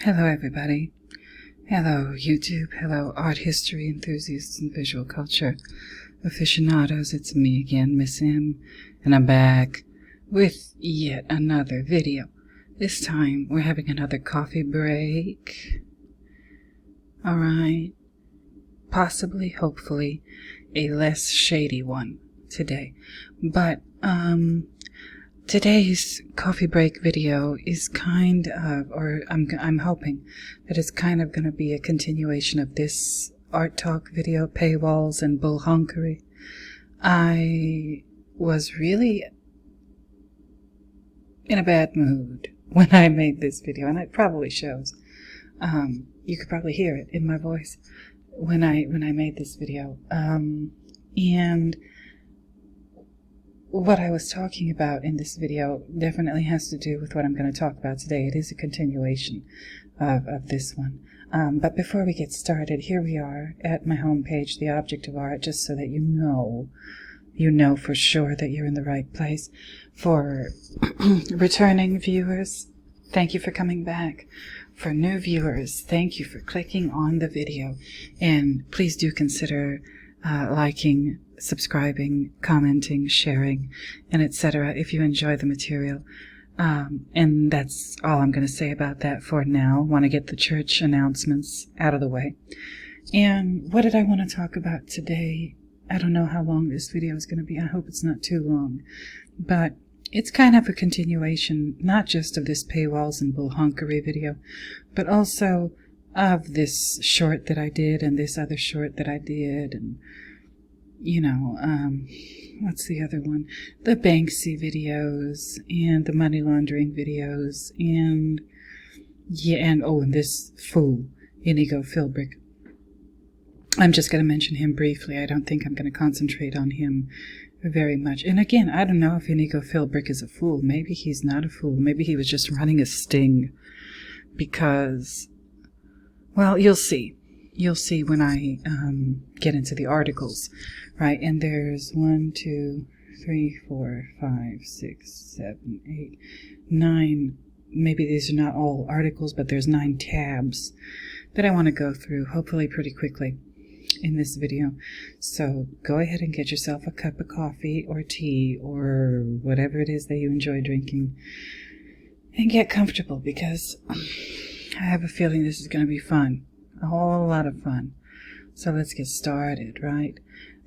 Hello everybody. Hello YouTube. Hello art history enthusiasts and visual culture aficionados. It's me again, Miss M, and I'm back with yet another video. This time we're having another coffee break. Alright. Possibly, hopefully, a less shady one today. But, today's coffee break video is kind of, or I'm hoping that it's kind of going to be a continuation of this art talk video, paywalls and bullhonkery. I was really in a bad mood when I made this video, and it probably shows. You could probably hear it in my voice when I made this video. And what I was talking about in this video definitely has to do with what I'm going to talk about today. It is a continuation of this one. But before we get started, here we are at my homepage, The Object of Art, just so that you know for sure that you're in the right place. For returning viewers, thank you for coming back. For new viewers, thank you for clicking on the video. And please do consider liking, subscribing, commenting, sharing, and etc. if you enjoy the material. And that's all I'm going to say about that for now. Want to get the church announcements out of the way. And what did I want to talk about today? I don't know how long this video is going to be. I hope it's not too long. But it's kind of a continuation, not just of this paywalls and bullhonkery video, but also of this short that I did and this other short that I did, and what's the other one? The Banksy videos and the money laundering videos and and this fool, Inigo Philbrick. I'm just going to mention him briefly. I don't think I'm going to concentrate on him very much. And again, I don't know if Inigo Philbrick is a fool. Maybe he's not a fool. Maybe he was just running a sting because, well, you'll see. You'll see when I get into the articles, right? And there's 1, 2, 3, 4, 5, 6, 7, 8, 9. Maybe these are not all articles, but there's 9 tabs that I want to go through, hopefully pretty quickly in this video. So go ahead and get yourself a cup of coffee or tea or whatever it is that you enjoy drinking and get comfortable, because I have a feeling this is going to be fun. A whole lot of fun. So let's get started, right?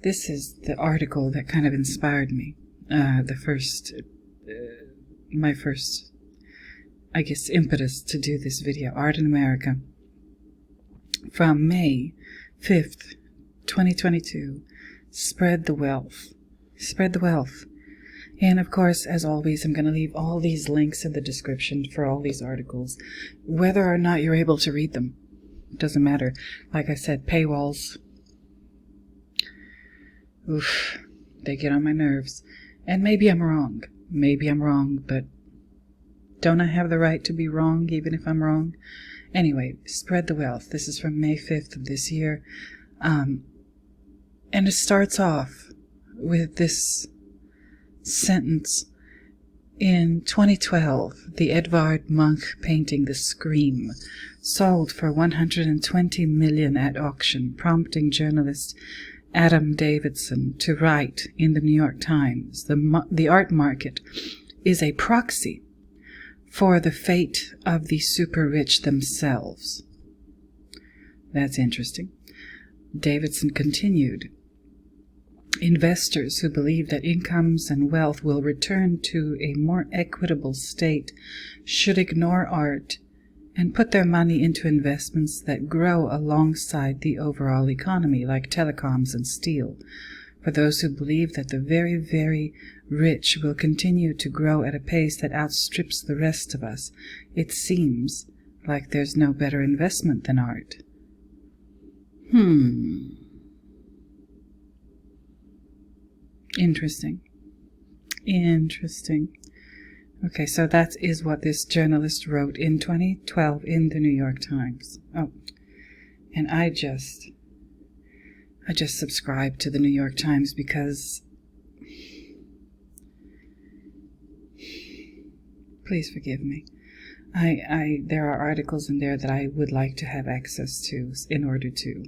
This is the article that kind of inspired me. My first, I guess, impetus to do this video. Art in America. From May 5th, 2022. Spread the wealth. Spread the wealth. And of course, as always, I'm going to leave all these links in the description for all these articles, whether or not you're able to read them. Doesn't matter. Like I said, paywalls. Oof. They get on my nerves. And maybe I'm wrong. Maybe I'm wrong, but don't I have the right to be wrong even if I'm wrong? Anyway, spread the wealth. This is from May 5th of this year. And it starts off with this sentence. In 2012, the Edvard Munch painting The Scream sold for $120 million at auction, prompting journalist Adam Davidson to write in the New York Times, the art market is a proxy for the fate of the super rich themselves. That's interesting. Davidson continued, investors who believe that incomes and wealth will return to a more equitable state should ignore art and put their money into investments that grow alongside the overall economy, like telecoms and steel. For those who believe that the very, very rich will continue to grow at a pace that outstrips the rest of us, it seems like there's no better investment than art. Interesting. Okay, so that is what this journalist wrote in 2012 in the New York Times. Oh, and I just subscribed to the New York Times because Please forgive me. There are articles in there that I would like to have access to in order to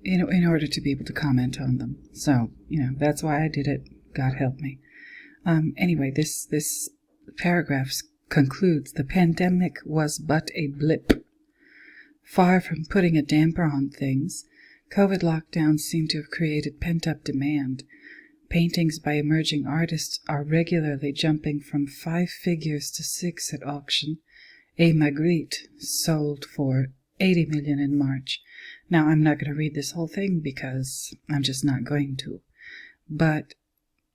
in order to be able to comment on them. So, that's why I did it. God help me. Anyway, this paragraph concludes, the pandemic was but a blip. Far from putting a damper on things, COVID lockdowns seem to have created pent-up demand. Paintings by emerging artists are regularly jumping from 5 figures to 6 at auction. A Magritte sold for $80 million in March. Now, I'm not going to read this whole thing because I'm just not going to. But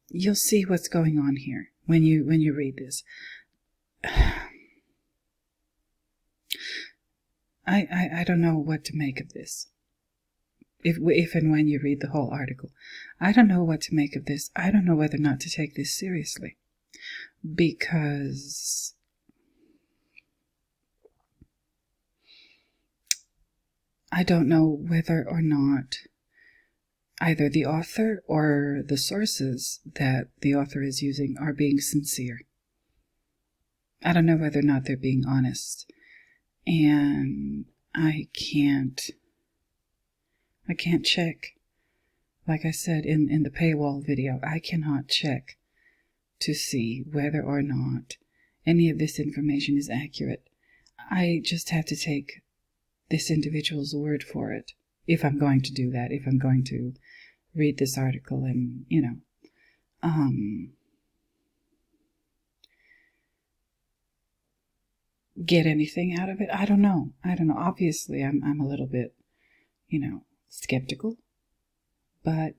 you'll see what's going on here when you read this. I don't know what to make of this. If and when you read the whole article. I don't know what to make of this. I don't know whether or not to take this seriously. Because I don't know whether or not either the author or the sources that the author is using are being sincere. I don't know whether or not they're being honest. And I can't check. Like I said in the Paywall video, I cannot check to see whether or not any of this information is accurate. I just have to take this individual's word for it, if I'm going to do that, if I'm going to read this article and, get anything out of it. I don't know. Obviously, I'm a little bit, skeptical, but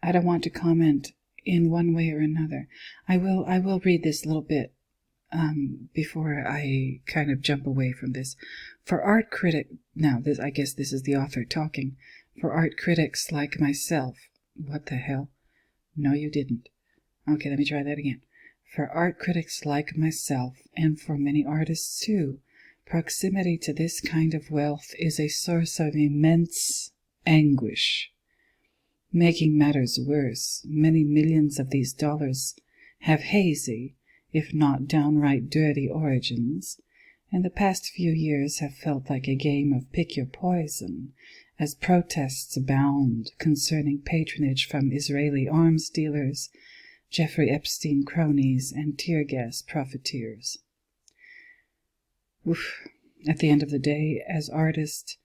I don't want to comment in one way or another. I will read this little bit before I kind of jump away from this. For art critic, now this, I guess this is the author talking. For art critics like myself, what the hell? No, you didn't. Okay, let me try that again. For art critics like myself, and for many artists too, proximity to this kind of wealth is a source of immense anguish. Making matters worse, many millions of these dollars have hazy, if not downright dirty origins, and the past few years have felt like a game of pick your poison, as protests abound concerning patronage from Israeli arms dealers, Jeffrey Epstein cronies, and tear gas profiteers. Oof. At the end of the day, as artist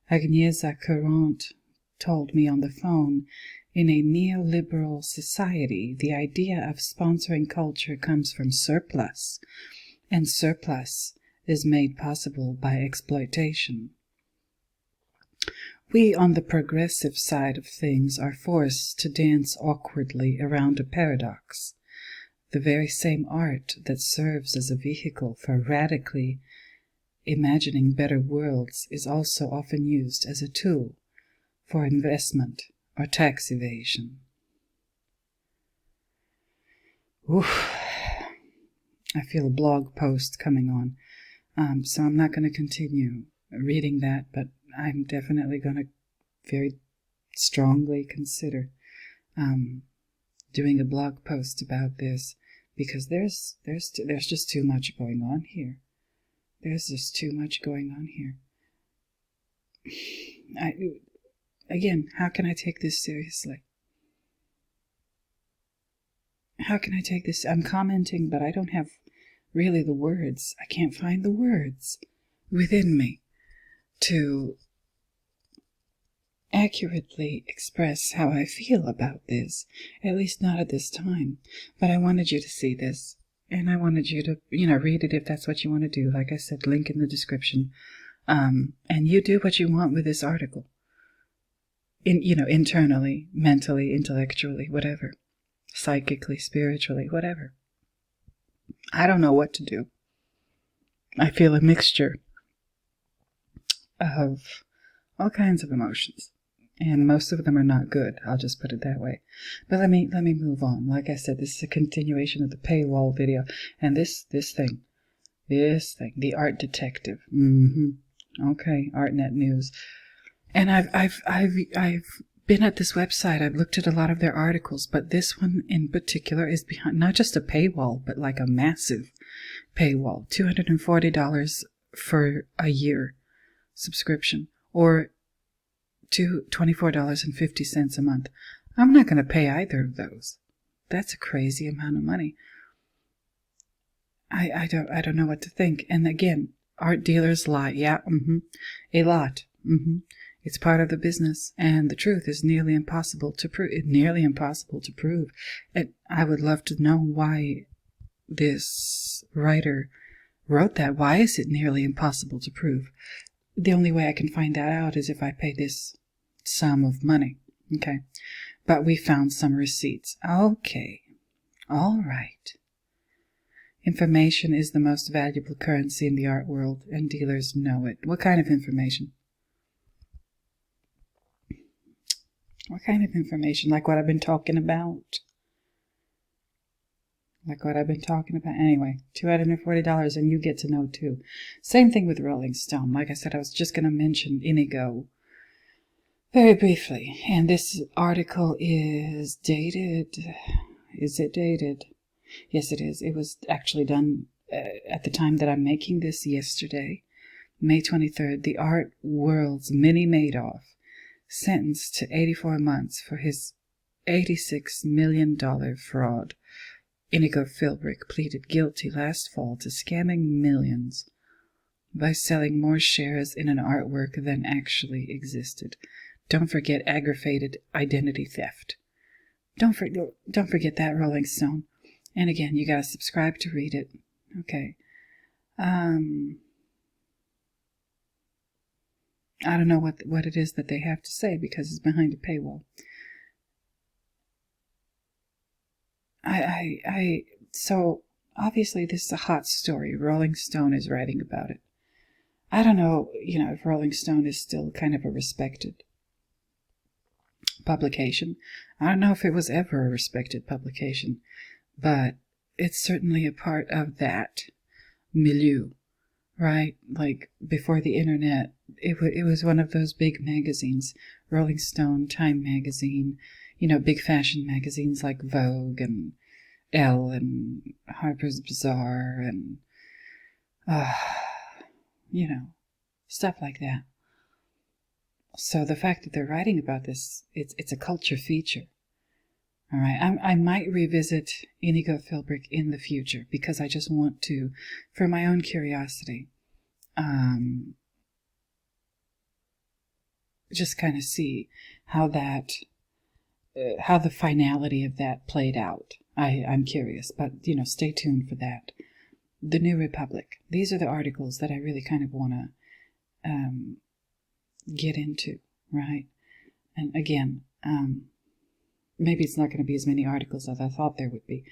Agnieszka Courant told me on the phone, in a neoliberal society, the idea of sponsoring culture comes from surplus, and surplus is made possible by exploitation. We on the progressive side of things are forced to dance awkwardly around a paradox. The very same art that serves as a vehicle for radically imagining better worlds is also often used as a tool for investment or tax evasion. Oof. I feel a blog post coming on, so I'm not going to continue reading that, but I'm definitely going to very strongly consider doing a blog post about this, because there's just too much going on here. There's just too much going on here. Again, how can I take this seriously? How can I take this? I'm commenting, but I don't have really the words. I can't find the words within me to accurately express how I feel about this, at least not at this time. But I wanted you to see this, and I wanted you to, read it if that's what you want to do. Like I said, link in the description. And you do what you want with this article. Internally, mentally, intellectually, whatever. Psychically, spiritually, whatever. I don't know what to do. I feel a mixture of all kinds of emotions, and most of them are not good. I'll just put it that way. But let me move on. Like I said, this is a continuation of the Paywall video, and this thing, the art detective. Okay, ArtNet News, and I've been at this website. I've looked at a lot of their articles, but this one in particular is behind not just a paywall, but like a massive paywall. $240 for a year subscription, or $24.50 a month. I'm not going to pay either of those. That's a crazy amount of money. I don't know what to think. And again, art dealers lie. Yeah, a lot. It's part of the business, and the truth is nearly impossible to prove. And I would love to know why this writer wrote that. Why is it nearly impossible to prove? The only way I can find that out is if I pay this sum of money. Okay. But we found some receipts. Okay. All right. Information is the most valuable currency in the art world, and dealers know it. What kind of information? What kind of information? Like what I've been talking about? Anyway, $240, and you get to know too. Same thing with Rolling Stone. Like I said, I was just going to mention Inigo very briefly. And this article is dated. Is it dated? Yes, it is. It was actually done at the time that I'm making this yesterday, May 23rd. The art world's Mini Madoff, sentenced to 84 months for his $86 million fraud. Inigo Philbrick pleaded guilty last fall to scamming millions by selling more shares in an artwork than actually existed. Don't forget aggravated identity theft. Don't forget that, Rolling Stone. And again, you gotta subscribe to read it. Okay. I don't know what it is that they have to say because it's behind a paywall. So obviously this is a hot story. Rolling Stone is writing about it. I don't know, if Rolling Stone is still kind of a respected publication. I don't know if it was ever a respected publication, but it's certainly a part of that milieu, right? Like before the internet, it was one of those big magazines, Rolling Stone, Time magazine, big fashion magazines like Vogue and Elle and Harper's Bazaar and, stuff like that. So the fact that they're writing about this, it's a culture feature. All right, I might revisit Inigo Philbrick in the future because I just want to, for my own curiosity, just kind of see how the finality of that played out. I'm curious, but stay tuned for that. The New Republic. These are the articles that I really kind of want to get into, right? And again, maybe it's not going to be as many articles as I thought there would be.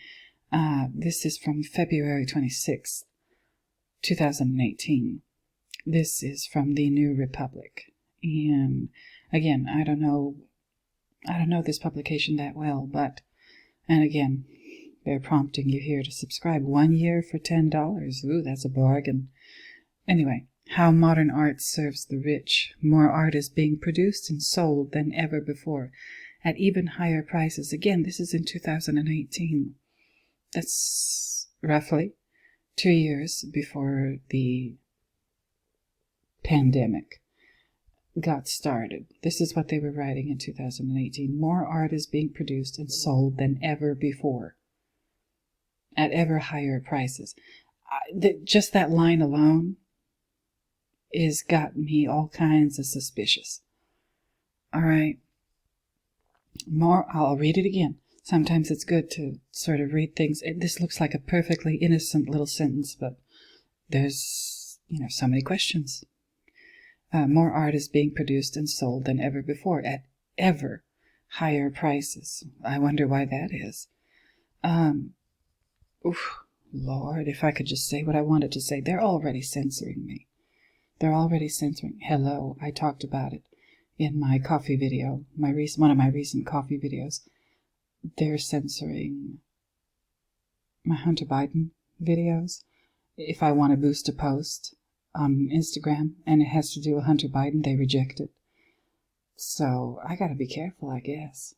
This is from February 26th, 2018. This is from the New Republic. And again, I don't know this publication that well, and again, they're prompting you here to subscribe. 1 year for $10. Ooh, that's a bargain. Anyway, how modern art serves the rich. More art is being produced and sold than ever before, at even higher prices. Again, this is in 2018. That's roughly 2 years before the pandemic got started. This is what they were writing in 2018. More art is being produced and sold than ever before, at ever higher prices. Just that line alone is got me all kinds of suspicious. All right. I'll read it again. Sometimes it's good to sort of read things. This looks like a perfectly innocent little sentence, but there's, so many questions. More art is being produced and sold than ever before, at ever higher prices. I wonder why that is. Lord, if I could just say what I wanted to say. They're already censoring me. Hello, I talked about it in my coffee video, one of my recent coffee videos. They're censoring my Hunter Biden videos. If I want to boost a post on Instagram and it has to do with Hunter Biden, they reject it. So I gotta be careful, I guess.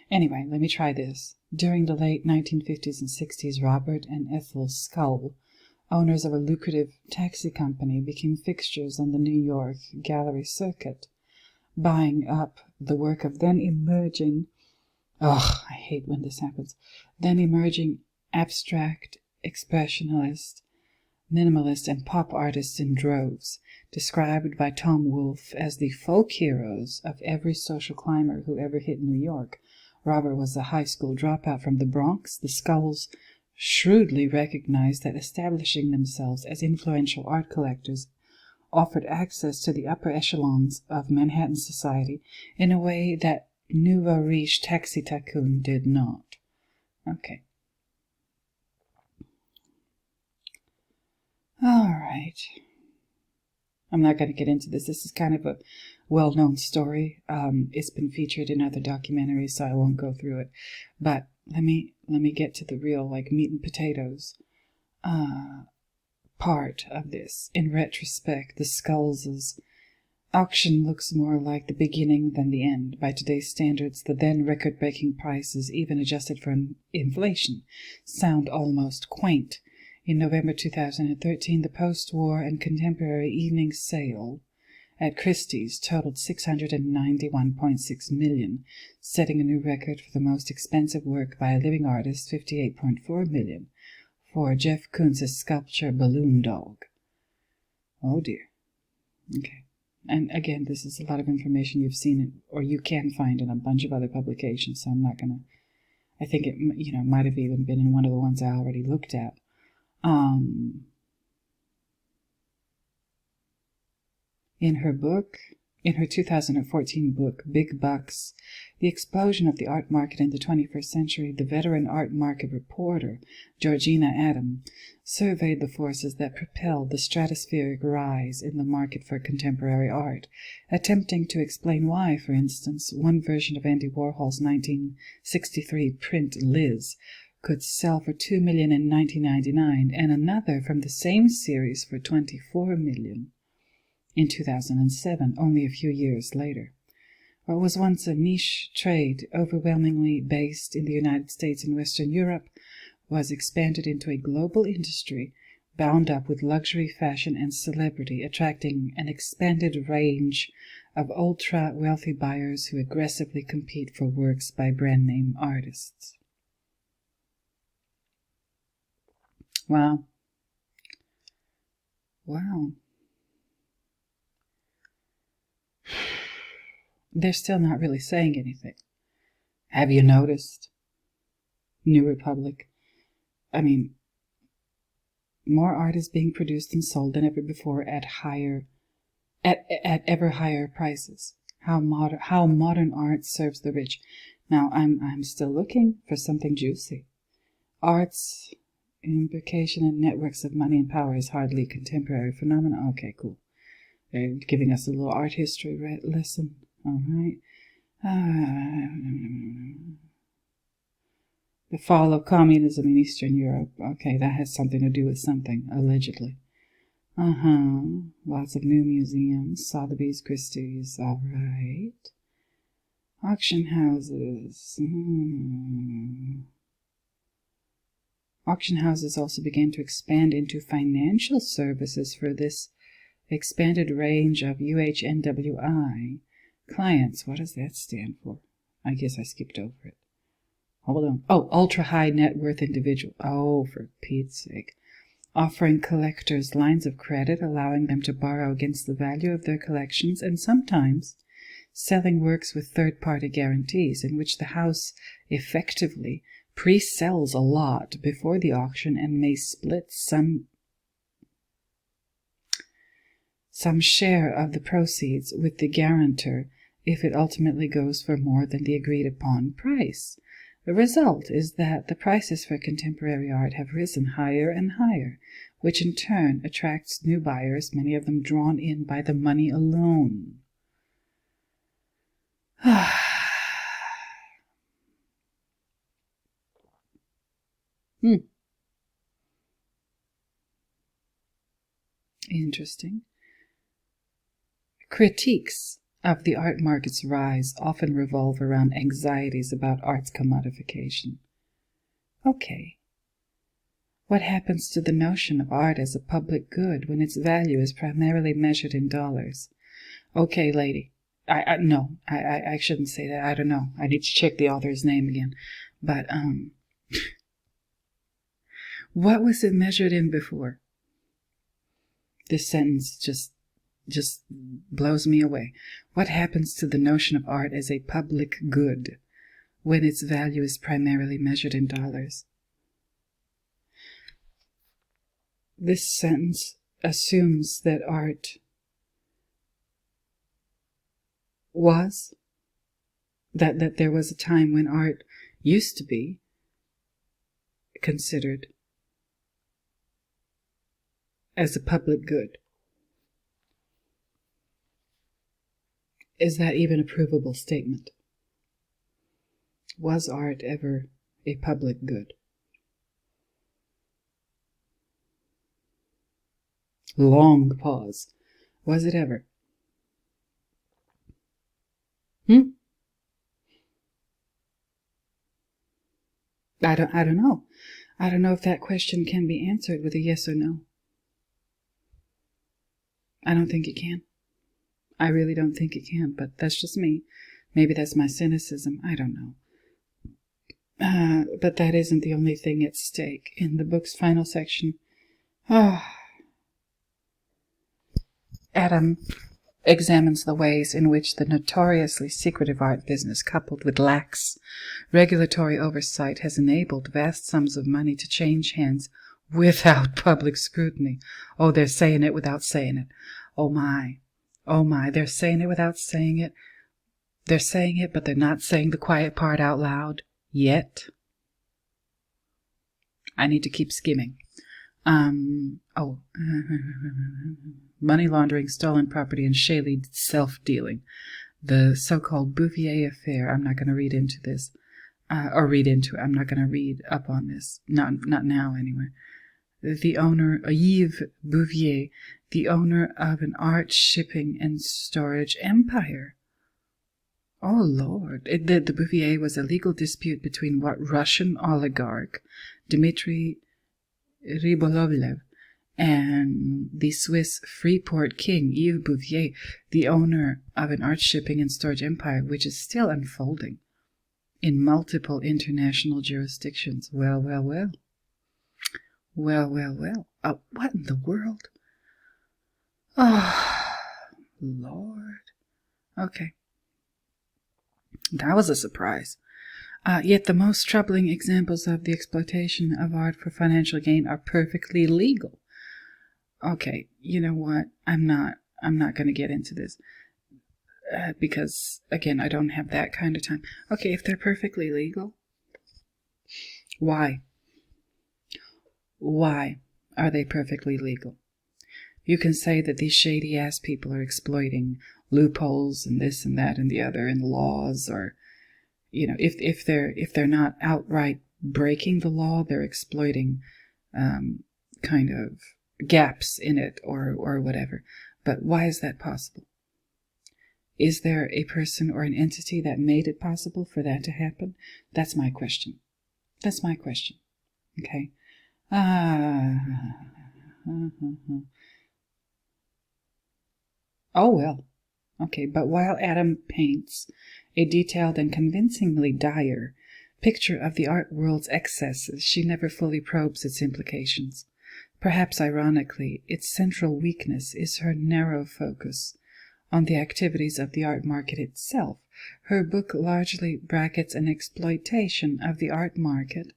Anyway, let me try this. During the late 1950s and 60s, Robert and Ethel Scull, owners of a lucrative taxi company, became fixtures on the New York gallery circuit, buying up the work of then emerging I hate when this happens. Then emerging abstract, expressionist, minimalist, and pop artists in droves, described by Tom Wolfe as the folk heroes of every social climber who ever hit New York. Robert was a high school dropout from the Bronx. The Sculls shrewdly recognized that establishing themselves as influential art collectors offered access to the upper echelons of Manhattan society in a way that nouveau riche taxi tycoon did not. Okay. All right. I'm not going to get into this. This is kind of a well-known story. It's been featured in other documentaries, so I won't go through it. But let me get to the real, like, meat and potatoes part of this. In retrospect, the Sculls' auction looks more like the beginning than the end. By today's standards, the then record-breaking prices, even adjusted for inflation, sound almost quaint. In November 2013, the post-war and contemporary evening sale at Christie's totaled $691.6 million, setting a new record for the most expensive work by a living artist, $58.4 million, for Jeff Koons' sculpture Balloon Dog. Oh dear. Okay. And again, this is a lot of information you've seen it, or you can find in a bunch of other publications, so I'm not going to... I think it might have even been in one of the ones I already looked at. In her 2014 book, Big Bucks, The Explosion of the Art Market in the 21st Century, the veteran art market reporter, Georgina Adam, surveyed the forces that propelled the stratospheric rise in the market for contemporary art, attempting to explain why, for instance, one version of Andy Warhol's 1963 print Liz could sell for $2 million in 1999, and another from the same series for $24 million in 2007, only a few years later. What was once a niche trade, overwhelmingly based in the United States and Western Europe, was expanded into a global industry bound up with luxury, fashion, and celebrity, attracting an expanded range of ultra-wealthy buyers who aggressively compete for works by brand-name artists. Wow. Wow. They're still not really saying anything. Have you noticed? New Republic. I mean, more art is being produced and sold than ever before at ever higher prices. How modern art serves the rich. Now, I'm still looking for something juicy. Art's implication in networks of money and power is hardly a contemporary phenomenon. Okay, cool. They're giving us a little art history lesson. All right. The fall of communism in Eastern Europe. Okay, that has something to do with something, allegedly. Lots of new museums. Sotheby's, Christie's. All right. Auction houses. Auction houses also began to expand into financial services for this expanded range of UHNWI clients. What does that stand for? I guess I skipped over it. Hold on. Oh, ultra-high net worth individual. Oh, for Pete's sake. Offering collectors lines of credit, allowing them to borrow against the value of their collections, and sometimes selling works with third-party guarantees, in which the house effectively pre-sells a lot before the auction and may split some share of the proceeds with the guarantor if it ultimately goes for more than the agreed-upon price. The result is that the prices for contemporary art have risen higher and higher, which in turn attracts new buyers, many of them drawn in by the money alone. Interesting. Critiques of the art market's rise often revolve around anxieties about art's commodification. Okay. What happens to the notion of art as a public good when its value is primarily measured in dollars? Okay, lady. No, I shouldn't say that. I don't know. I need to check the author's name again. But, what was it measured in before? This sentence just blows me away. What happens to the notion of art as a public good when its value is primarily measured in dollars? This sentence assumes that art was, that there was a time when art used to be considered as a public good. Is that even a provable statement? Was art ever a public good? Long pause. Was it ever? I don't know. I don't know if that question can be answered with a yes or no. I don't think it can. I really don't think it can, but that's just me. Maybe that's my cynicism. I don't know. But that isn't the only thing at stake. In the book's final section, Adam examines the ways in which the notoriously secretive art business, coupled with lax regulatory oversight, has enabled vast sums of money to change hands without public scrutiny. Oh, they're saying it without saying it. Oh my, they're saying it without saying it. They're saying it, but they're not saying the quiet part out loud yet. I need to keep skimming. Money laundering, stolen property, and shady self-dealing. The so-called Bouvier affair. I'm not going to read into this. I'm not going to read up on this. Not now, anyway. The owner, Yves Bouvier, the owner of an art shipping and storage empire. Oh, Lord. The Bouvier was a legal dispute between Russian oligarch Dmitry Rybolovlev and the Swiss Freeport king, Yves Bouvier, the owner of an art shipping and storage empire, which is still unfolding in multiple international jurisdictions. Well. Oh, what in the world? Oh, Lord. Okay. That was a surprise. Yet the most troubling examples of the exploitation of art for financial gain are perfectly legal. Okay, you know what? I'm not going to get into this because, again, I don't have that kind of time. Okay, if they're perfectly legal, why? Why are they perfectly legal? You can say that these shady-ass people are exploiting loopholes and this and that and the other in laws, or, you know, if they're not outright breaking the law, they're exploiting kind of gaps in it or whatever. But why is that possible? Is there a person or an entity that made it possible for that to happen? That's my question. Okay. Oh, well. Okay, but while Adam paints a detailed and convincingly dire picture of the art world's excesses, she never fully probes its implications. Perhaps ironically, its central weakness is her narrow focus on the activities of the art market itself. Her book largely brackets an exploitation of the art market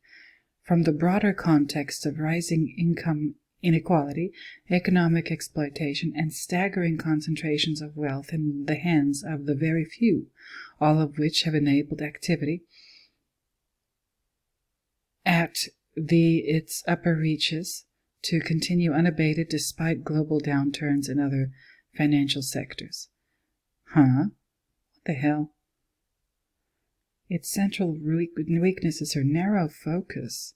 from the broader context of rising income inequality, economic exploitation, and staggering concentrations of wealth in the hands of the very few, all of which have enabled activity at its upper reaches to continue unabated despite global downturns in other financial sectors. What the hell? Its central weakness is her narrow focus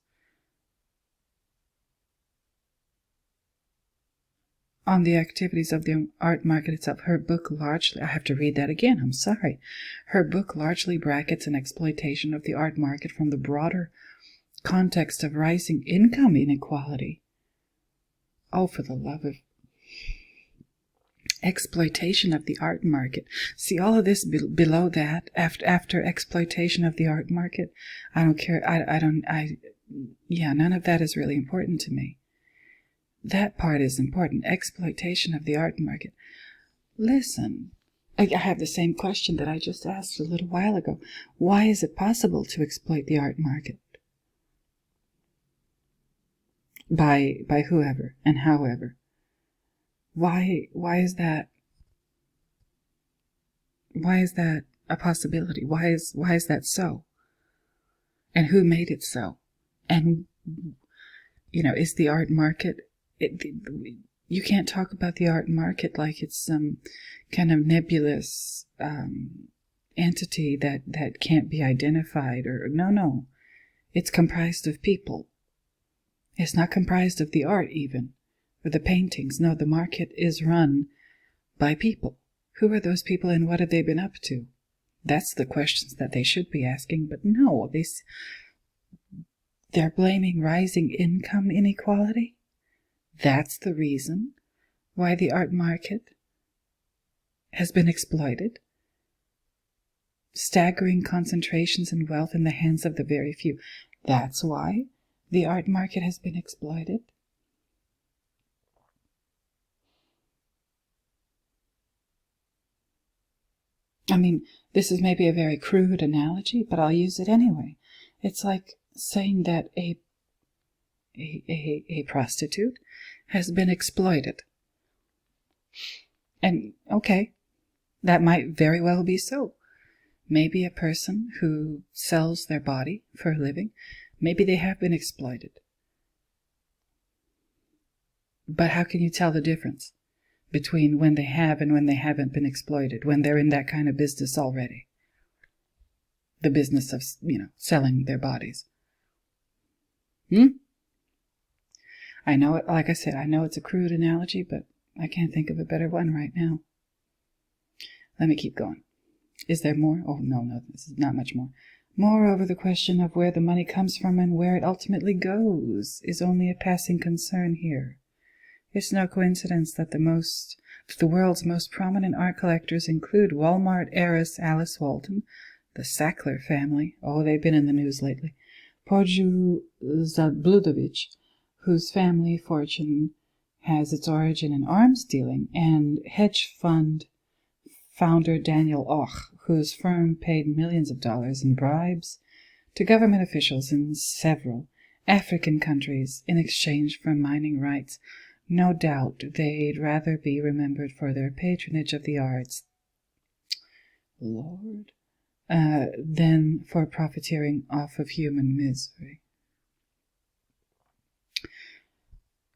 on the activities of the art market itself. Her book largely, I have to read that again, I'm sorry. Her book largely brackets an exploitation of the art market from the broader context of rising income inequality. Oh, for the love of... exploitation of the art market. See, all of this below that, after exploitation of the art market, I don't care. None of that is really important to me. That part is important. Exploitation of the art market. Listen, I have the same question that I just asked a little while ago. Why is it possible to exploit the art market? By whoever and however. Why is that? Why is that a possibility? Why is that so? And who made it so? And, is the art market... you can't talk about the art market like it's some kind of nebulous entity that can't be identified. No. It's comprised of people. It's not comprised of the art even, or the paintings. No, the market is run by people. Who are those people and what have they been up to? That's the questions that they should be asking. But no, they're blaming rising income inequality. That's the reason why the art market has been exploited. Staggering concentrations in wealth in the hands of the very few. That's why the art market has been exploited. I mean, this is maybe a very crude analogy, but I'll use it anyway. It's like saying that a prostitute has been exploited. And, okay, that might very well be so. Maybe a person who sells their body for a living, maybe they have been exploited. But how can you tell the difference between when they have and when they haven't been exploited, when they're in that kind of business already? The business of, selling their bodies. I know it, like I said, I know it's a crude analogy, but I can't think of a better one right now. Let me keep going. Is there more? Oh, no, this is not much more. Moreover, the question of where the money comes from and where it ultimately goes is only a passing concern here. It's no coincidence that the world's most prominent art collectors include Walmart heiress Alice Walton, the Sackler family, they've been in the news lately, Porju Zabludovic, whose family fortune has its origin in arms dealing, and hedge fund founder Daniel Och, whose firm paid millions of dollars in bribes to government officials in several African countries in exchange for mining rights. No doubt they'd rather be remembered for their patronage of the arts, Lord, than for profiteering off of human misery.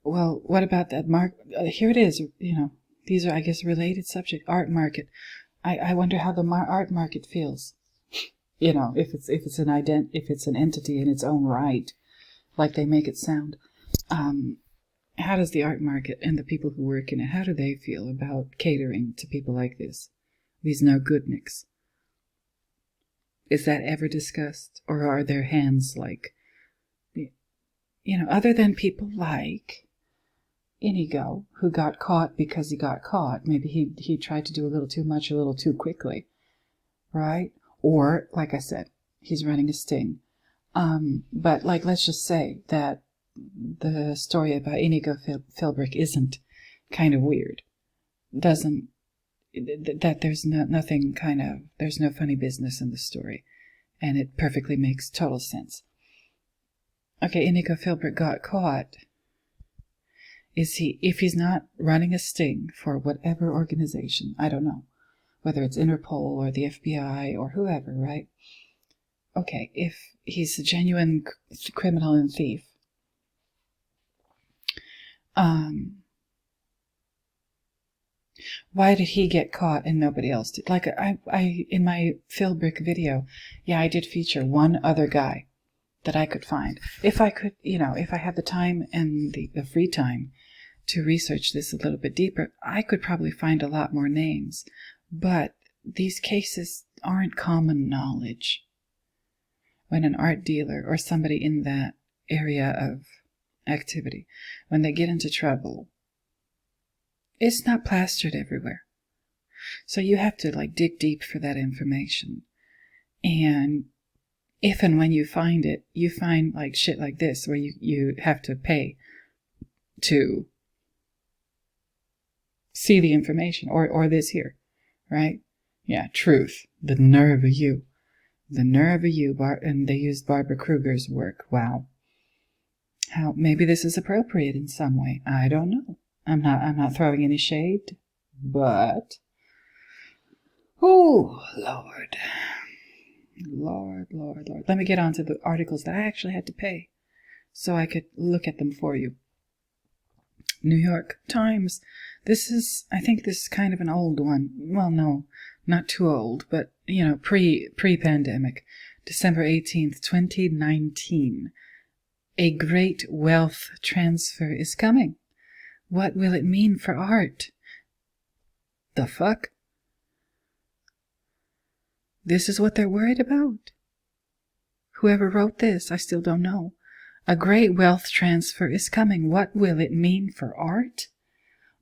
Well, what about that here it is, these are, I guess, related subject, art market. I wonder how the art market feels, if it's an entity in its own right, like they make it sound. How does the art market and the people who work in it, how do they feel about catering to people like this, these no-goodniks? Is that ever discussed, or are their hands like, other than people like Inigo, who got caught because he got caught. Maybe he tried to do a little too much, a little too quickly, right? Or, like I said, he's running a sting. But, let's just say that the story about Inigo Philbrick isn't kind of weird. That there's there's no funny business in the story. And it perfectly makes total sense. Okay, Inigo Philbrick got caught. If he's not running a sting for whatever organization, I don't know, whether it's Interpol or the FBI or whoever, right? Okay, if he's a genuine criminal and thief, why did he get caught and nobody else did? Like I in my Philbrick video, I did feature one other guy that I could find. If I could, if I had the time and the free time to research this a little bit deeper, I could probably find a lot more names. But these cases aren't common knowledge. When an art dealer or somebody in that area of activity, when they get into trouble, it's not plastered everywhere. So you have to dig deep for that information. And if and when you find it, you find shit like this where you have to pay to see the information, or this here, right? Yeah, truth. The nerve of you. The nerve of you. And they used Barbara Kruger's work. Wow. How maybe this is appropriate in some way. I don't know. I'm not throwing any shade, but oh, Lord. Lord. Let me get on to the articles that I actually had to pay so I could look at them for you. New York Times. I think this is kind of an old one. Well, no, not too old, but, pre-pandemic. December 18th, 2019. A great wealth transfer is coming. What will it mean for art? The fuck? This is what they're worried about? Whoever wrote this, I still don't know. A great wealth transfer is coming. What will it mean for art?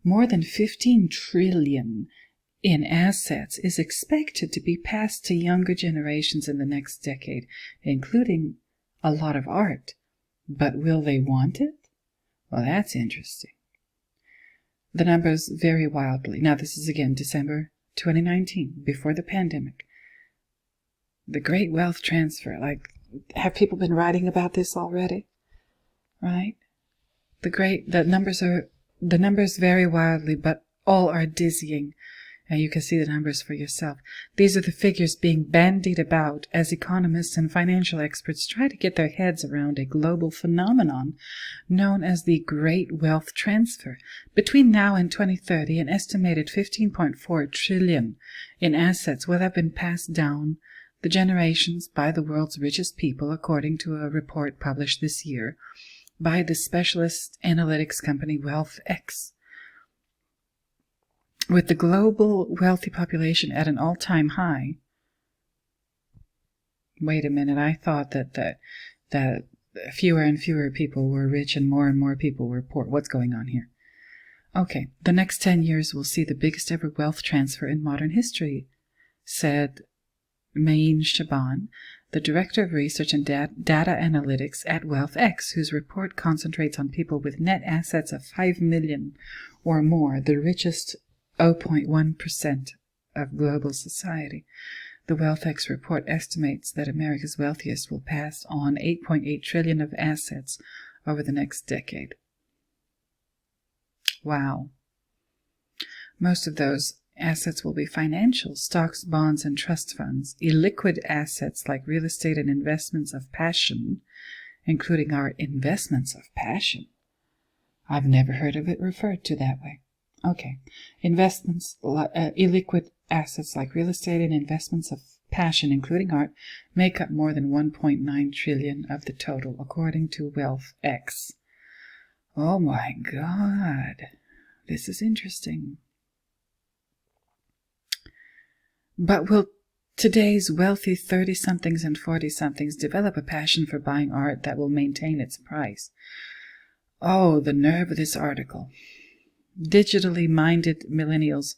More than 15 trillion in assets is expected to be passed to younger generations in the next decade, including a lot of art. But will they want it? Well, that's interesting. The numbers vary wildly. Now, this is again December 2019, before the pandemic. The great wealth transfer. Have people been writing about this already? Right? The numbers vary wildly, but all are dizzying. And you can see the numbers for yourself. These are the figures being bandied about as economists and financial experts try to get their heads around a global phenomenon known as the Great Wealth Transfer. Between now and 2030, an estimated 15.4 trillion in assets will have been passed down the generations by the world's richest people, according to a report published this year by the specialist analytics company WealthX. With the global wealthy population at an all-time high. Wait a minute, I thought that fewer and fewer people were rich and more people were poor. What's going on here? Okay, the next 10 years will see the biggest ever wealth transfer in modern history, said Main Shaban, the Director of Research and Data Analytics at WealthX, whose report concentrates on people with net assets of 5 million or more, the richest 0.1% of global society. The WealthX report estimates that America's wealthiest will pass on 8.8 trillion of assets over the next decade. Wow. Most of those assets will be financial, stocks, bonds, and trust funds, illiquid assets like real estate and investments of passion, including our investments of passion. I've never heard of it referred to that way. Okay. Investments, illiquid assets like real estate and investments of passion, including art, make up more than 1.9 trillion of the total, according to WealthX. Oh my God. This is interesting. But will today's wealthy 30-somethings and 40-somethings develop a passion for buying art that will maintain its price? Oh, the nerve of this article. Digitally minded millennials'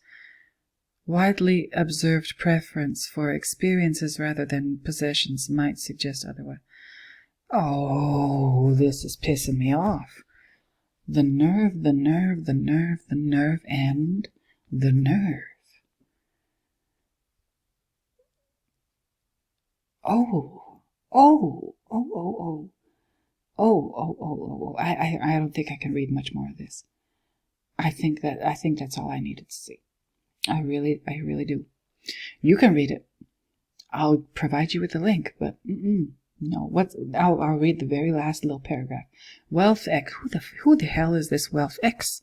widely observed preference for experiences rather than possessions might suggest otherwise. Oh, this is pissing me off. The nerve, and the nerve. I don't think I can read much more of this. I think that's all I needed to see. I really do. You can read it. I'll provide you with the link, but no. I'll read the very last little paragraph. WealthX. Who the hell is this WealthX?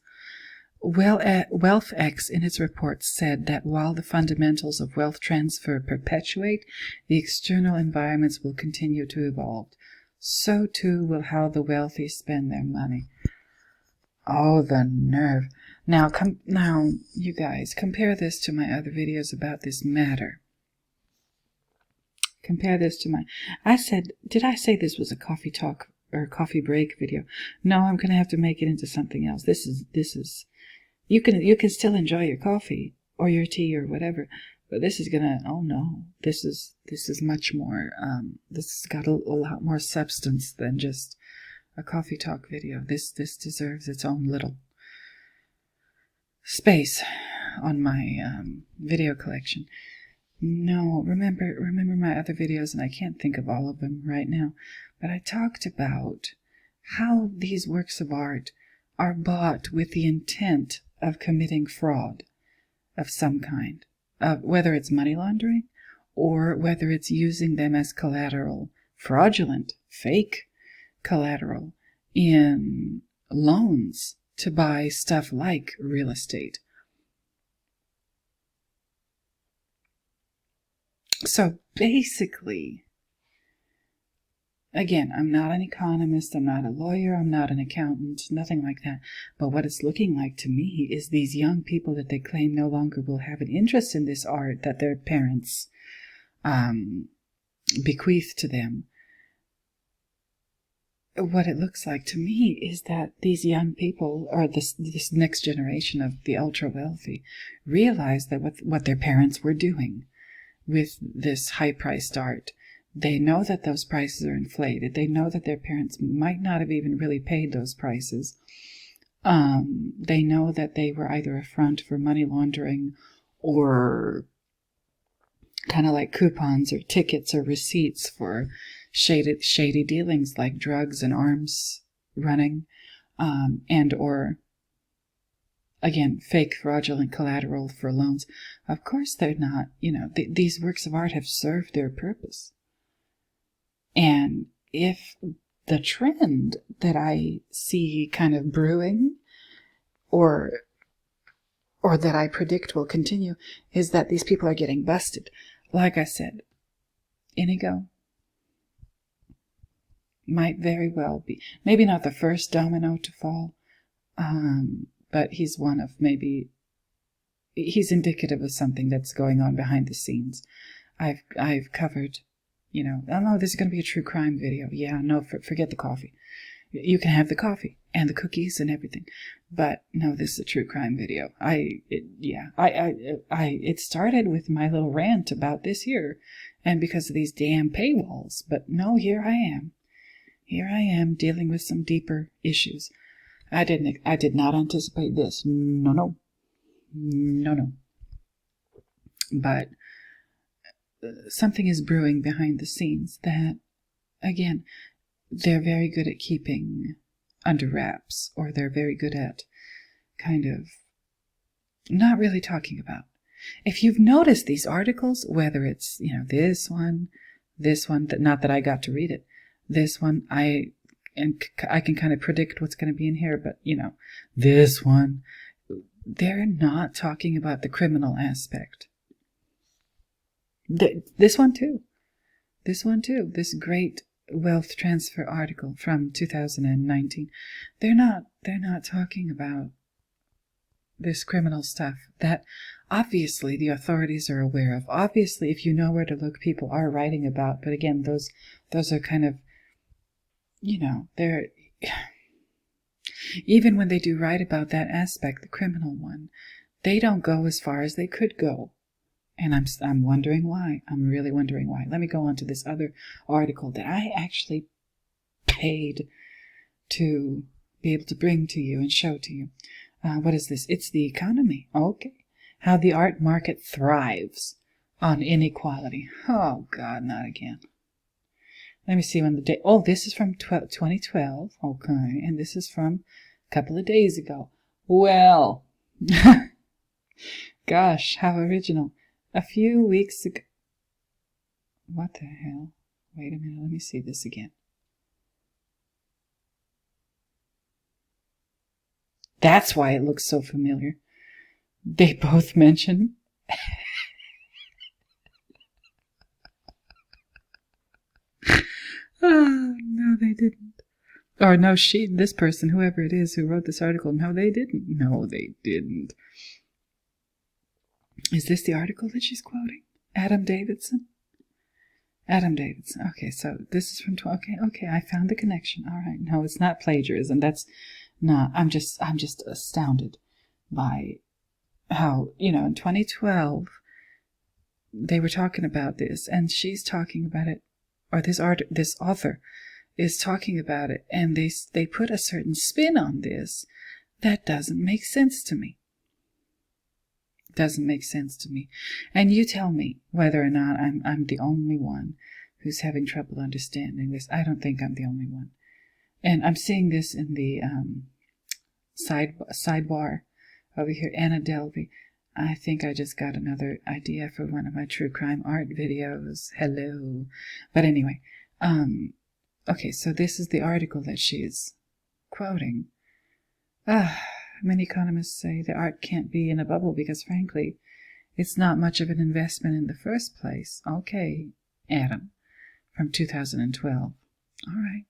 WealthX in its report said that while the fundamentals of wealth transfer perpetuate, the external environments will continue to evolve. So too will how the wealthy spend their money. Oh, the nerve. Now, you guys, compare this to my other videos about this matter. Compare this to did I say this was a coffee talk or coffee break video? No, I'm going to have to make it into something else. This is, you can still enjoy your coffee or your tea or whatever, but this is gonna, oh no, this is much more, this has got a lot more substance than just a coffee talk video. This deserves its own little space on my video collection. No, remember my other videos, and I can't think of all of them right now, but I talked about how these works of art are bought with the intent of committing fraud of some kind, whether it's money laundering or whether it's using them as collateral, fraudulent, fake collateral in loans to buy stuff like real estate. So basically, again, I'm not an economist, I'm not a lawyer, I'm not an accountant, nothing like that. But what it's looking like to me is these young people that they claim no longer will have an interest in this art that their parents bequeath to them. What it looks like to me is that these young people, or this next generation of the ultra-wealthy, realize that what their parents were doing with this high-priced art, they know that those prices are inflated. They know that their parents might not have even really paid those prices. They know that they were either a front for money laundering or kind of like coupons or tickets or receipts for shady dealings like drugs and arms running, and or, again, fake fraudulent collateral for loans. Of course they're not, these works of art have served their purpose. And if the trend that I see kind of brewing or that I predict will continue is that these people are getting busted. Like I said, Inigo might very well be, maybe not the first domino to fall, but he's one of he's indicative of something that's going on behind the scenes. I've covered, oh no, this is going to be a true crime video. Yeah, no, forget the coffee. You can have the coffee and the cookies and everything, but no, this is a true crime video. It started with my little rant about this here, and because of these damn paywalls. But no, here I am dealing with some deeper issues. I did not anticipate this. No. But something is brewing behind the scenes that, again, they're very good at keeping under wraps, or they're very good at kind of not really talking about. If you've noticed these articles, whether it's, this one, not that I got to read it, this one, I can kind of predict what's going to be in here, but, this one, they're not talking about the criminal aspect. This one too, this great wealth transfer article from 2019, they're not talking about this criminal stuff that obviously the authorities are aware of. Obviously, if you know where to look, people are writing about, but again, those are kind of, they're, even when they do write about that aspect, the criminal one, they don't go as far as they could go. And I'm wondering why. I'm really wondering why. Let me go on to this other article that I actually paid to be able to bring to you and show to you. What is this? It's the economy. Okay. How the art market thrives on inequality. Oh, God, not again. Let me see when the day... Oh, this is from 2012. Okay. And this is from a couple of days ago. Well, gosh, how original. A few weeks ago... What the hell? Wait a minute, let me see this again. That's why it looks so familiar. They both mention... Oh, no, they didn't. Or no, this person, whoever it is who wrote this article, no, they didn't. No, they didn't. Is this the article that she's quoting? Adam Davidson? Adam Davidson. Okay, so this is from, okay, I found the connection. All right. No, it's not plagiarism. That's not, I'm just astounded by how, in 2012, they were talking about this, and she's talking about it, or this author is talking about it, and they put a certain spin on this that doesn't make sense to me. Doesn't make sense to me. And you tell me whether or not I'm the only one who's having trouble understanding this. I don't think I'm the only one. And I'm seeing this in the sidebar over here. Anna Delvey. I think I just got another idea for one of my true crime art videos. Hello. But anyway, okay, so this is the article that she's quoting. Many economists say the art can't be in a bubble because, frankly, it's not much of an investment in the first place. Okay, Adam, from 2012. All right.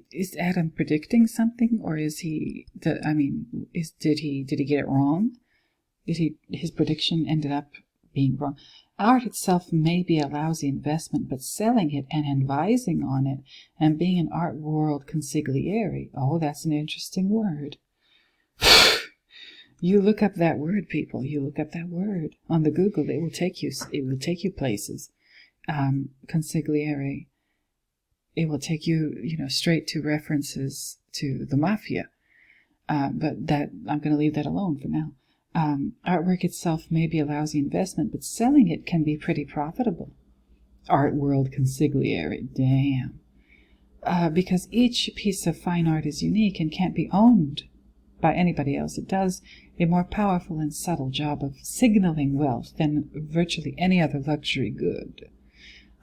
Is Adam predicting something, or is he? Did he get it wrong? His prediction ended up being wrong. Art itself may be a lousy investment, but selling it and advising on it and being an art world consigliere, oh, that's an interesting word. You look up that word, people. You look up that word on the Google. It will take you places. Consigliere. It will take you, straight to references to the mafia. But that I'm going to leave that alone for now. Artwork itself may be a lousy investment, but selling it can be pretty profitable. Art world consigliere, damn. Because each piece of fine art is unique and can't be owned by anybody else. It does a more powerful and subtle job of signaling wealth than virtually any other luxury good.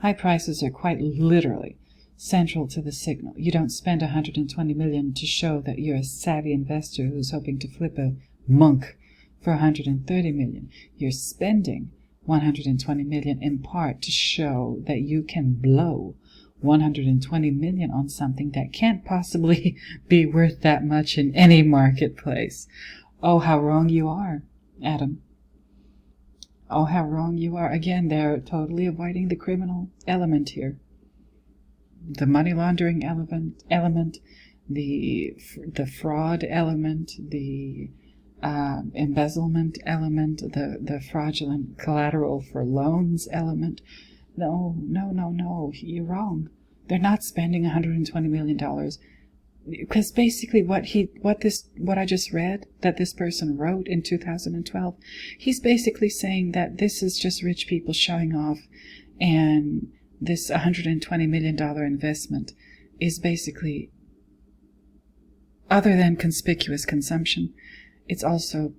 High prices are quite literally central to the signal. You don't spend $120 million to show that you're a savvy investor who's hoping to flip a monk for $130 million. You're spending $120 million in part to show that you can blow $120 million on something that can't possibly be worth that much in any marketplace. Oh, how wrong you are, Adam. Oh, how wrong you are. Again, they're totally avoiding the criminal element here. The money laundering element, the fraud element, the embezzlement element, the fraudulent collateral for loans element. No, you're wrong. They're not spending $120 million. Because basically what I just read, that this person wrote in 2012, he's basically saying that this is just rich people showing off, and this $120 million investment is basically, other than conspicuous consumption, it's also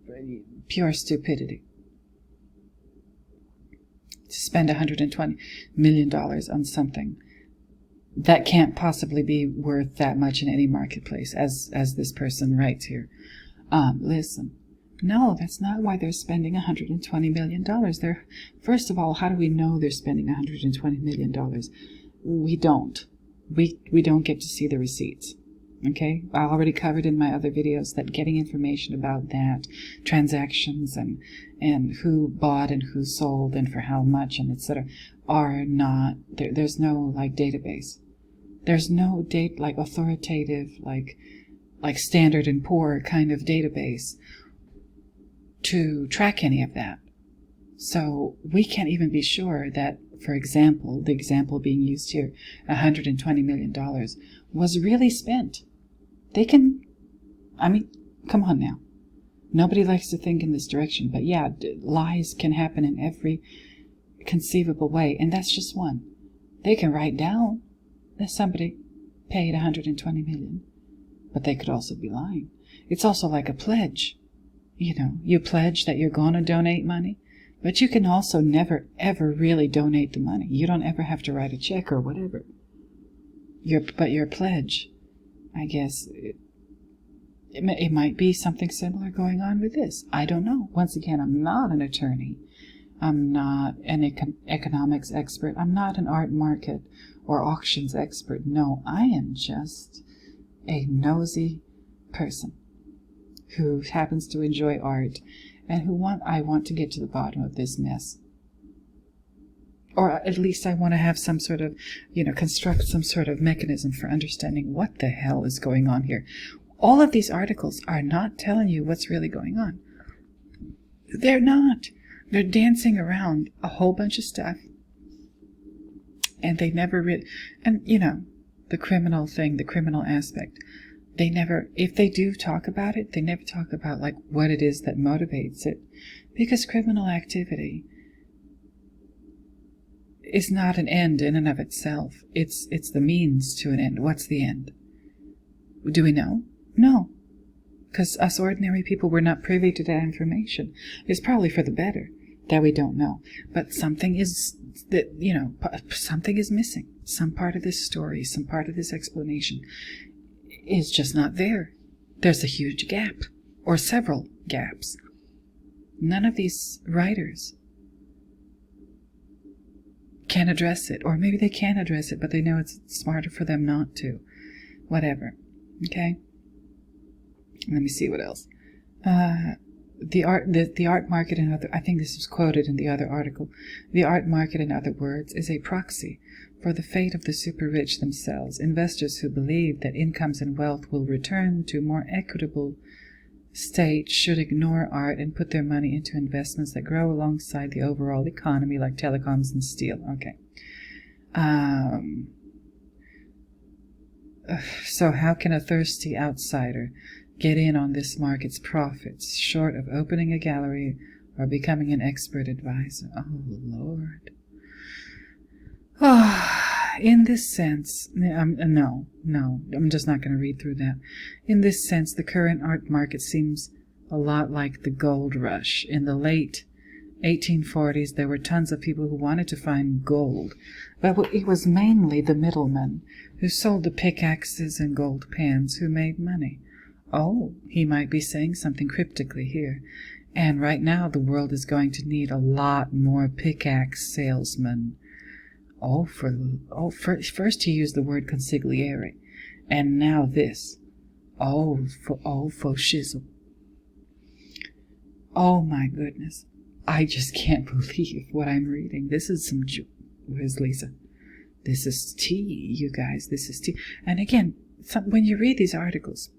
pure stupidity to spend $120 million on something that can't possibly be worth that much in any marketplace, as this person writes here. Listen, no, that's not why they're spending $120 million. First of all, how do we know they're spending $120 million? We don't. We don't get to see the receipts. Okay, I already covered in my other videos that getting information about that, transactions and who bought and who sold and for how much and etc. are not, there's no database. There's no authoritative, like Standard and Poor kind of database to track any of that. So we can't even be sure that, for example, the example being used here, $120 million was really spent. Come on now. Nobody likes to think in this direction, but yeah, lies can happen in every conceivable way, and that's just one. They can write down that somebody paid $120 million, but they could also be lying. It's also like a pledge. You pledge that you're going to donate money, but you can also never, ever really donate the money. You don't ever have to write a check or whatever. Your pledge, I guess, it might be something similar going on with this. I don't know. Once again, I'm not an attorney. I'm not an economics expert. I'm not an art market or auctions expert. No, I am just a nosy person who happens to enjoy art and I want to get to the bottom of this mess. Or at least I want to have some sort of, construct some sort of mechanism for understanding what the hell is going on here. All of these articles are not telling you what's really going on. They're not. They're dancing around a whole bunch of stuff. And they never the criminal thing, the criminal aspect. They never, if they do talk about it, they never talk about like what it is that motivates it. Because criminal activity is not an end in and of itself. It's the means to an end. What's the end? Do we know? No. Because us ordinary people, we're not privy to that information. It's probably for the better that we don't know. But something is something is missing. Some part of this story, some part of this explanation is just not there. There's a huge gap, or several gaps. None of these writers can address it, or maybe they can address it, but they know it's smarter for them not to. Whatever. Okay? Let me see what else. The art market, I think this was quoted in the other article. The art market, in other words, is a proxy for the fate of the super rich themselves. Investors who believe that incomes and wealth will return to a more equitable state should ignore art and put their money into investments that grow alongside the overall economy, like telecoms and steel. Okay. So how can a thirsty outsider get in on this market's profits, short of opening a gallery or becoming an expert advisor? Oh, Lord. In this sense, no, I'm just not going to read through that. In this sense, the current art market seems a lot like the gold rush. In the late 1840s, there were tons of people who wanted to find gold, but it was mainly the middlemen who sold the pickaxes and gold pans who made money. Oh, he might be saying something cryptically here. And right now the world is going to need a lot more pickaxe salesmen. First he used the word consigliere, and now this. For shizzle. Oh my goodness. I just can't believe what I'm reading. This is where's Lisa? This is tea, you guys. This is tea. And again, when you read these articles,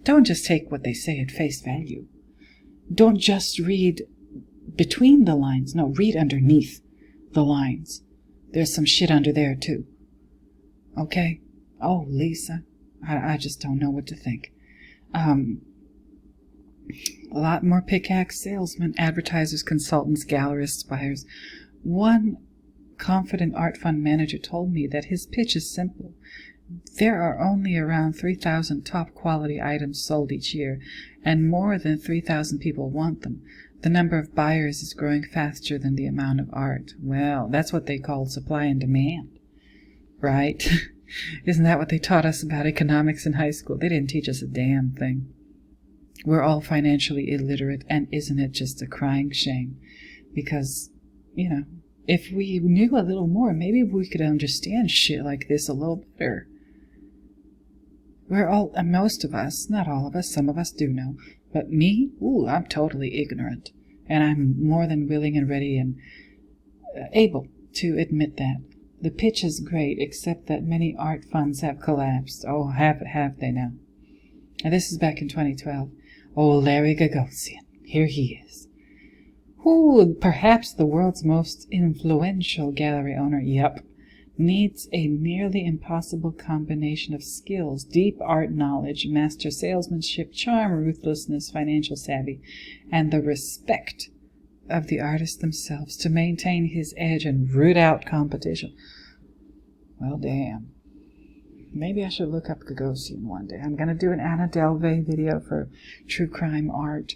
don't just take what they say at face value. Don't just read between the lines. No, read underneath the lines. There's some shit under there, too. Okay? Oh, Lisa. I just don't know what to think. A lot more pickaxe salesmen, advertisers, consultants, gallerists, buyers. One confident art fund manager told me that his pitch is simple. There are only around 3,000 top-quality items sold each year, and more than 3,000 people want them. The number of buyers is growing faster than the amount of art. Well, that's what they call supply and demand, right? Isn't that what they taught us about economics in high school? They didn't teach us a damn thing. We're all financially illiterate, and isn't it just a crying shame? Because, if we knew a little more, maybe we could understand shit like this a little better. Most of us, not all of us, some of us do know. But me, I'm totally ignorant. And I'm more than willing and ready and able to admit that. The pitch is great, except that many art funds have collapsed. Oh, have they now? And this is back in 2012. Oh, Larry Gagosian. Here he is. Perhaps the world's most influential gallery owner. Yep. Needs a nearly impossible combination of skills: deep art knowledge, master salesmanship, charm, ruthlessness, financial savvy, and the respect of the artists themselves to maintain his edge and root out competition. Well, damn. Maybe I should look up Gagosian one day. I'm going to do an Anna Delvey video for true crime art.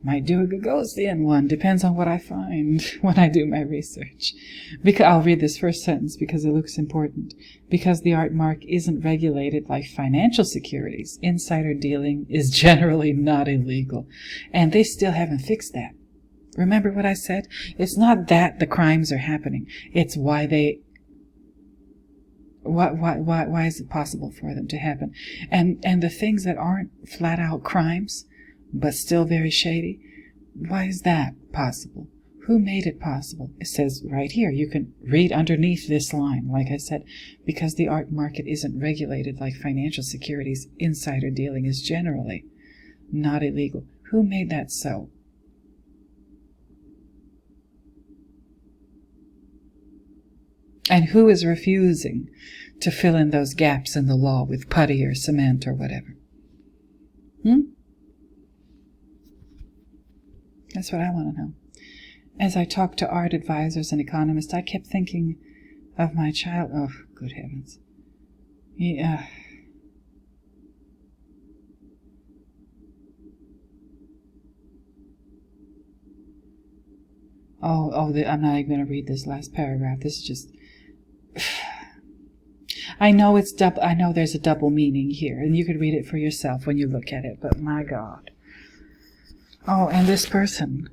Might do a Gagosian one. Depends on what I find when I do my research. Because I'll read this first sentence because it looks important. Because the art market isn't regulated like financial securities, insider dealing is generally not illegal. And they still haven't fixed that. Remember what I said? It's not that the crimes are happening. It's why is it possible for them to happen? And the things that aren't flat out crimes, but still very shady, why is that possible? Who made it possible? It says right here, you can read underneath this line, like I said, because the art market isn't regulated like financial securities, insider dealing is generally not illegal. Who made that so? And who is refusing to fill in those gaps in the law with putty or cement or whatever? That's what I want to know. As I talked to art advisors and economists, I kept thinking of my child. Oh, good heavens. Yeah. I'm not even going to read this last paragraph. This is just... I know I know there's a double meaning here, and you could read it for yourself when you look at it, but my God. Oh, and this person,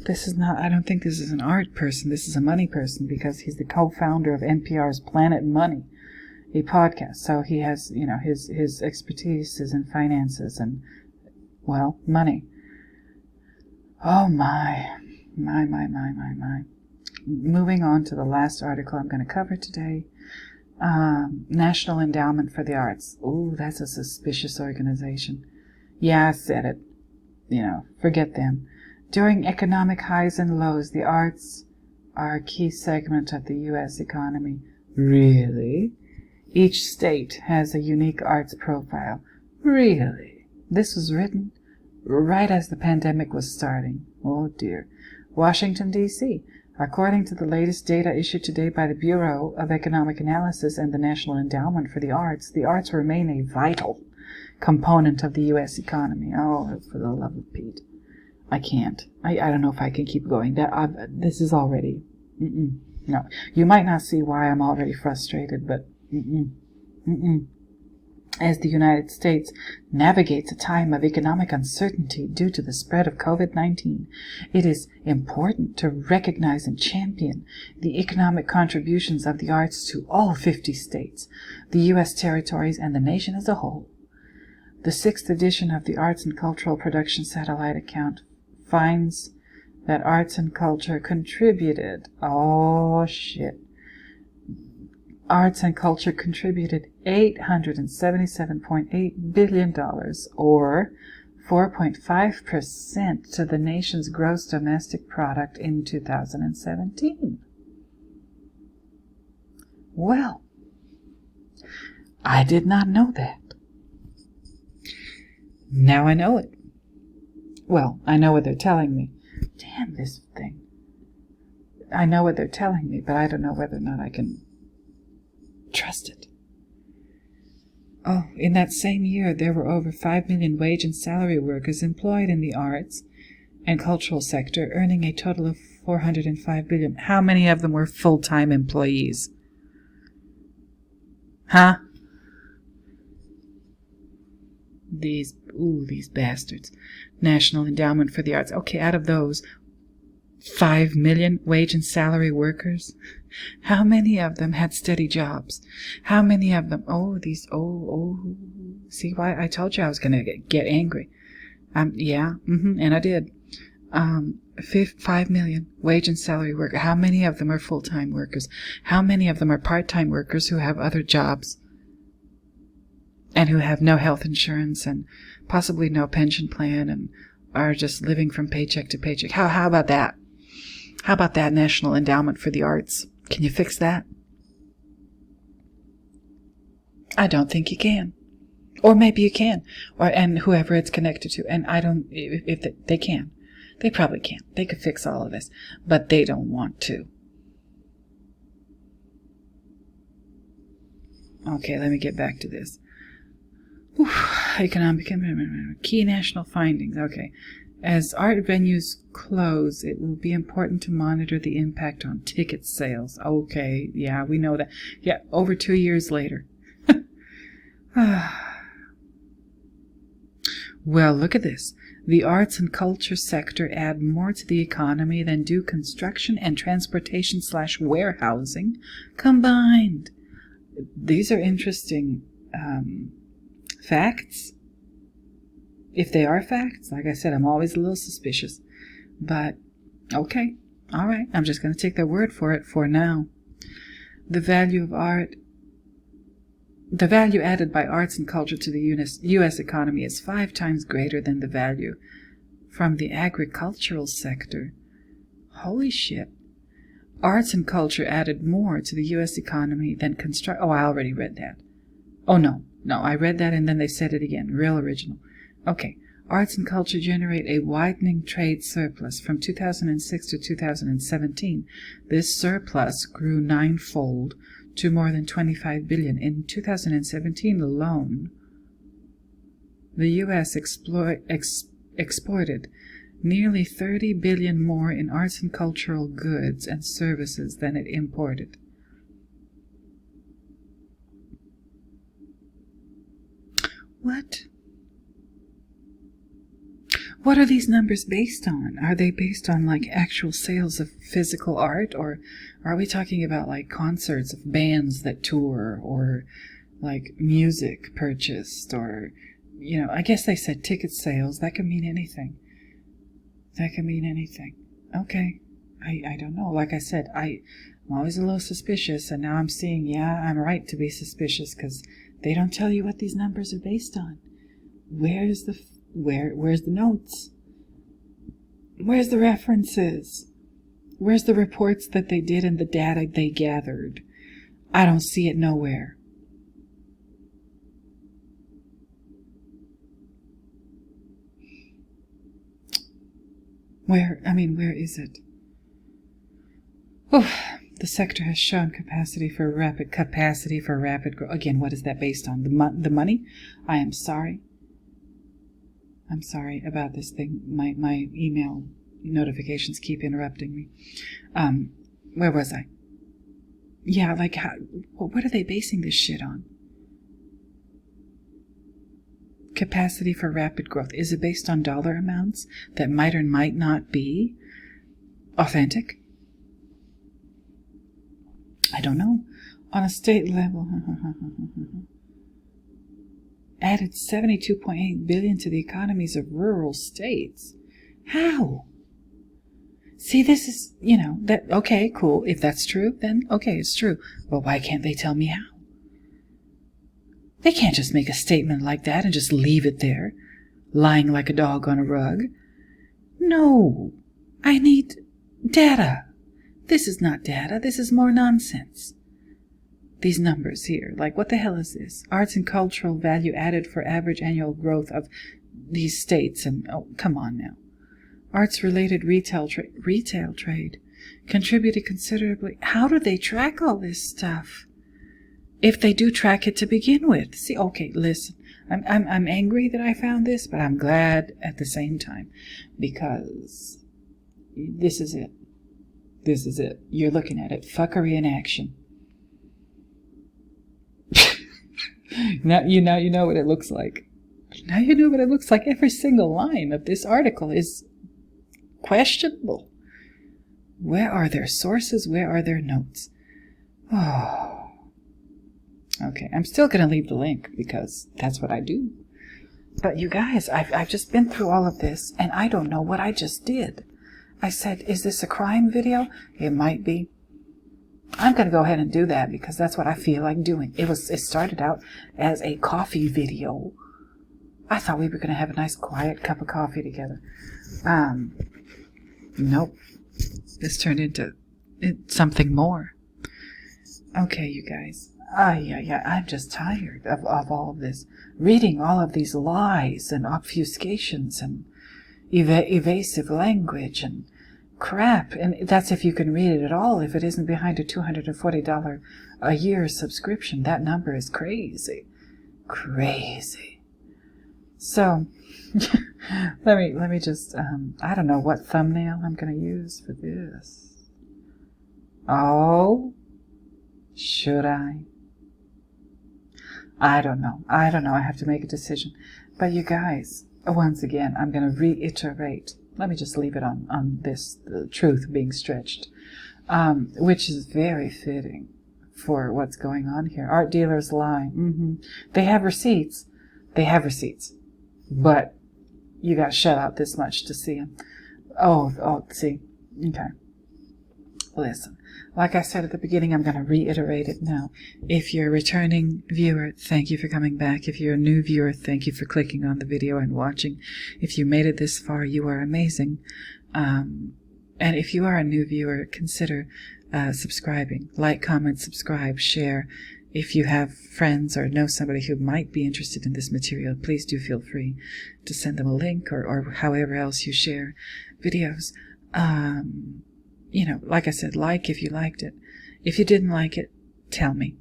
I don't think this is an art person, this is a money person, because he's the co-founder of NPR's Planet Money, a podcast. So he has, his expertise is in finances and, well, money. Oh my. Moving on to the last article I'm going to cover today. National Endowment for the Arts. Ooh, that's a suspicious organization. Yeah, I said it. Forget them. During economic highs and lows, the arts are a key segment of the U.S. economy. Really? Each state has a unique arts profile. Really? This was written right as the pandemic was starting. Oh dear. Washington, D.C. According to the latest data issued today by the Bureau of Economic Analysis and the National Endowment for the arts remain a vital component of the U.S. economy. Oh, for the love of Pete. I can't. I don't know if I can keep going. This is already... No. You might not see why I'm already frustrated, but... As the United States navigates a time of economic uncertainty due to the spread of COVID-19, it is important to recognize and champion the economic contributions of the arts to all 50 states, the U.S. territories, and the nation as a whole. The 6th edition of the Arts and Cultural Production Satellite Account finds that arts and culture contributed... Arts and culture contributed $877.8 billion, or 4.5% to the nation's gross domestic product in 2017. Well, I did not know that. Now I know it. Well, I know what they're telling me. Damn this thing. I know what they're telling me, but I don't know whether or not I can trust it. Oh, in that same year, there were over 5 million wage and salary workers employed in the arts and cultural sector, earning a total of $405 billion. How many of them were full-time employees? Huh? These bastards. National Endowment for the Arts. Okay, out of those 5 million wage and salary workers, how many of them had steady jobs? How many of them? See why I told you I was going to get angry. And I did. 5 million wage and salary workers. How many of them are full-time workers? How many of them are part-time workers who have other jobs and who have no health insurance and possibly no pension plan and are just living from paycheck to paycheck? How about that? How about that National Endowment for the Arts? Can you fix that? I don't think you can. Or maybe you can. And whoever it's connected to. And I don't... If they can. They probably can. They could fix all of this. But they don't want to. Okay, let me get back to this. Economic... Key national findings. Okay. As art venues close, it will be important to monitor the impact on ticket sales. Okay, yeah, we know that. Yeah, over 2 years later. Well, look at this. The arts and culture sector add more to the economy than do construction and transportation/warehousing combined. These are interesting facts. If they are facts, like I said, I'm always a little suspicious. But, okay, all right, I'm just going to take their word for it for now. The value added by arts and culture to the U.S. economy is 5 times greater than the value from the agricultural sector. Holy shit. Arts and culture added more to the U.S. economy than construction. Oh, I already read that. Oh, no, I read that and then they said it again. Real original. Okay. Arts and culture generate a widening trade surplus from 2006 to 2017. This surplus grew 9-fold to more than $25 billion. In 2017 alone, the U.S. exported nearly $30 billion more in arts and cultural goods and services than it imported. What? What are these numbers based on? Are they based on like actual sales of physical art, or are we talking about like concerts of bands that tour, or like music purchased, or, you know, I guess they said ticket sales. That could mean anything. That could mean anything. Okay. I don't know. Like I said, I'm always a little suspicious, and now I'm seeing, yeah, I'm right to be suspicious, because they don't tell you what these numbers are based on. Where's the notes? Where's the references? Where's the reports that they did and the data they gathered? I don't see it nowhere. Where is it? Oh, the sector has shown capacity for rapid growth. Again, what is that based on? The money? I am sorry. I'm sorry about this thing. My email notifications keep interrupting me. Where was I? Yeah, like, what are they basing this shit on? Capacity for rapid growth. Is it based on dollar amounts that might or might not be authentic? I don't know. On a state level, added $72.8 billion to the economies of rural states. How? See, this is, that, okay, cool. If that's true, then okay, it's true. But why can't they tell me how? They can't just make a statement like that and just leave it there, lying like a dog on a rug. No, I need data. This is not data. This is more nonsense. These numbers here, like, what the hell is this? Arts and cultural value added for average annual growth of these states, and oh, come on now. Arts-related retail trade contributed considerably. How do they track all this stuff? If they do track it to begin with. See, okay, listen. I'm angry that I found this, but I'm glad at the same time, because this is it. This is it. You're looking at it. Fuckery in action. Now you know what it looks like. Now you know what it looks like. Every single line of this article is questionable. Where are their sources? Where are their notes? Oh. Okay, I'm still going to leave the link because that's what I do. But you guys, I've just been through all of this, and I don't know what I just did. I said, is this a crime video? It might be. I'm going to go ahead and do that because that's what I feel like doing. It started out as a coffee video. I thought we were going to have a nice quiet cup of coffee together. Nope. This turned into something more. Okay, you guys. Yeah, I'm just tired of all of this. Reading all of these lies and obfuscations and evasive language and crap. And that's if you can read it at all. If it isn't behind a $240 a year subscription, that number is crazy. Crazy. So, let me just, I don't know what thumbnail I'm going to use for this. Oh, should I? I don't know. I have to make a decision. But you guys, once again, I'm going to reiterate. Let me just leave it on this, the truth being stretched, which is very fitting for what's going on here. Art dealers lie. They have receipts. They have receipts. But you got to shut out this much to see them. Oh, see. Okay. Listen, like I said at the beginning, I'm going to reiterate it now. If you're a returning viewer, thank you for coming back. If you're a new viewer, thank you for clicking on the video and watching. If you made it this far, you are amazing. And if you are a new viewer, consider subscribing. Like, comment, subscribe, share. If you have friends or know somebody who might be interested in this material, please do feel free to send them a link or however else you share videos. You know, like I said, like if you liked it. If you didn't like it, tell me.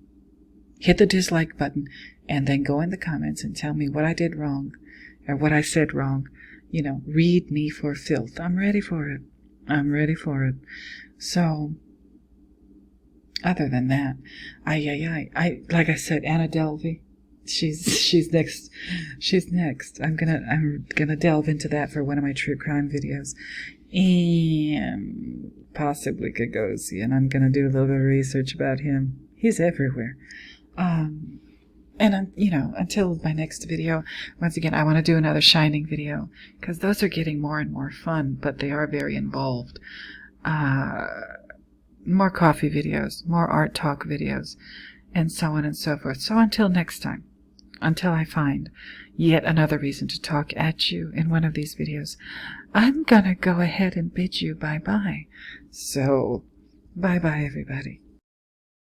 Hit the dislike button and then go in the comments and tell me what I did wrong or what I said wrong. You know, read me for filth. I'm ready for it. I'm ready for it. So, other than that, I like I said, Anna Delvey, she's next. She's next. I'm gonna delve into that for one of my true crime videos. And possibly Gagosian, and I'm going to do a little bit of research about him. He's everywhere. And, you know, until my next video, once again, I want to do another Shining video, because those are getting more and more fun, but they are very involved. More coffee videos, more art talk videos, and so on and so forth. So until next time, until I find yet another reason to talk at you in one of these videos, I'm gonna go ahead and bid you bye-bye. So, bye-bye, everybody.